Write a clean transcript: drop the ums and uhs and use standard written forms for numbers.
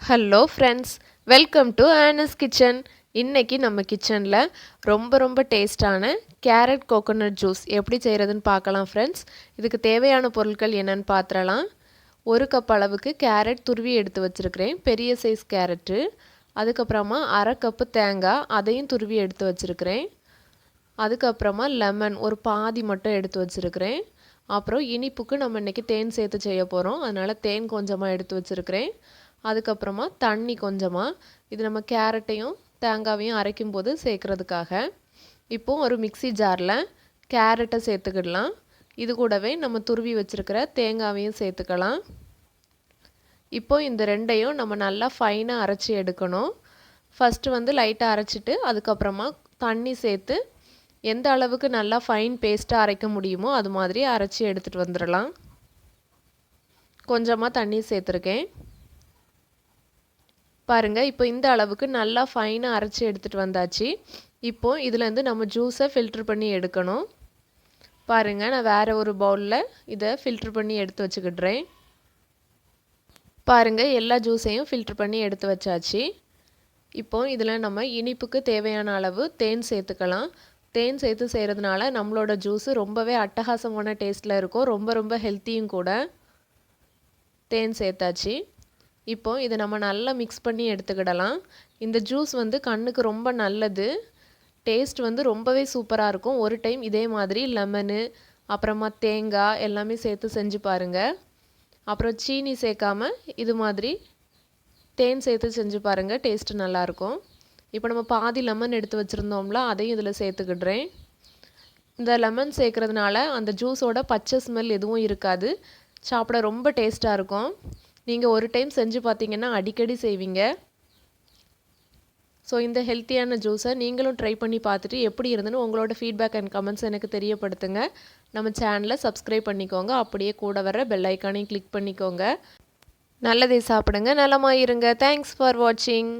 Hello friends, welcome to ஆனஸ் kitchen. இன்றைக்கி நம்ம கிச்சனில் ரொம்ப டேஸ்டான கேரட் கோகோனட் ஜூஸ் எப்படி செய்கிறதுன்னு பார்க்கலாம் ஃப்ரெண்ட்ஸ். இதுக்கு தேவையான பொருட்கள் என்னென்னு பார்த்துடலாம். 1 கப் அளவுக்கு கேரட் துருவி எடுத்து வச்சுருக்கிறேன், பெரிய சைஸ் கேரட்டு. அதுக்கப்புறமா 1/2 கப்பு தேங்காய், அதையும் துருவி எடுத்து வச்சுருக்கிறேன். அதுக்கப்புறமா லெமன் ஒரு பாதி மட்டும் எடுத்து வச்சுருக்கிறேன். அப்புறம் இனிப்புக்கு நம்ம இன்றைக்கி தேன் சேர்த்து செய்ய போகிறோம், அதனால் தேன் கொஞ்சமாக எடுத்து வச்சுருக்கிறேன். அதுக்கப்புறமா தண்ணி கொஞ்சமாக, இது நம்ம கேரட்டையும் தேங்காவையும் அரைக்கும் போது சேர்க்குறதுக்காக. இப்போது ஒரு மிக்ஸி ஜாரில் கேரட்டை சேர்த்துக்கிடலாம். இது கூடவே நம்ம துருவி வச்சுருக்கிற தேங்காவையும் சேர்த்துக்கலாம். இப்போது இந்த ரெண்டையும் நம்ம நல்லா ஃபைனாக அரைச்சி எடுக்கணும். ஃபஸ்ட்டு வந்து லைட்டாக அரைச்சிட்டு அதுக்கப்புறமா தண்ணி சேர்த்து எந்த அளவுக்கு நல்லா ஃபைன் பேஸ்ட்டாக அரைக்க முடியுமோ அது மாதிரி அரைச்சி எடுத்துகிட்டு வந்துடலாம். கொஞ்சமாக தண்ணி சேர்த்துருக்கேன் பாருங்கள். இப்போ இந்த அளவுக்கு நல்லா ஃபைனாக அரைச்சி எடுத்துகிட்டு வந்தாச்சு. இப்போது இதுலேருந்து நம்ம ஜூஸை ஃபில்ட்ரு பண்ணி எடுக்கணும். பாருங்கள், நான் வேறு ஒரு பவுலில் இதை ஃபில்ட்ரு பண்ணி எடுத்து வச்சுக்கிடுறேன். பாருங்கள், எல்லா ஜூஸையும் ஃபில்ட்ரு பண்ணி எடுத்து வச்சாச்சு. இப்போது இதில் நம்ம இனிப்புக்கு தேவையான அளவு தேன் சேர்த்துக்கலாம். தேன் சேர்த்து செய்கிறதுனால நம்மளோட ஜூஸு ரொம்பவே அட்டகாசமான டேஸ்ட்டில் இருக்கும், ரொம்ப ஹெல்த்தியும் கூட. தேன் சேர்த்தாச்சு. இப்போது இதை நம்ம நல்லா மிக்ஸ் பண்ணி எடுத்துக்கிடலாம். இந்த ஜூஸ் வந்து கண்ணுக்கு ரொம்ப நல்லது, டேஸ்ட் வந்து ரொம்பவே சூப்பராக இருக்கும். ஒரு டைம் இதே மாதிரி லெமனு அப்புறமா தேங்காய் எல்லாமே சேர்த்து செஞ்சு பாருங்கள். அப்புறம் சீனி சேர்க்காமல் இது மாதிரி தேன் சேர்த்து செஞ்சு பாருங்கள், டேஸ்ட்டு நல்லாயிருக்கும். இப்போ நம்ம பாதி லெமன் எடுத்து வச்சுருந்தோம்ல, அதையும் இதில் சேர்த்துக்கிடுறேன். இந்த லெமன் சேர்க்குறதுனால அந்த ஜூஸோட பச்சை ஸ்மெல் எதுவும் இருக்காது, சாப்பிட ரொம்ப டேஸ்ட்டாக இருக்கும். நீங்கள் ஒரு டைம் செஞ்சு பார்த்தீங்கன்னா அடிக்கடி செய்வீங்க. ஸோ இந்த ஹெல்த்தியான ஜூஸை நீங்களும் ட்ரை பண்ணி பார்த்துட்டு எப்படி இருந்துன்னு உங்களோட ஃபீட்பேக் அண்ட் கமெண்ட்ஸ் எனக்கு தெரியப்படுத்துங்க. நம்ம சேனலை சப்ஸ்கிரைப் பண்ணிக்கோங்க, அப்படியே கூட வர பெல் ஐக்கானையும் கிளிக் பண்ணிக்கோங்க. நல்லதே சாப்பிடுங்க, நலமாக இருங்க. தேங்க்ஸ் ஃபார் வாட்சிங்.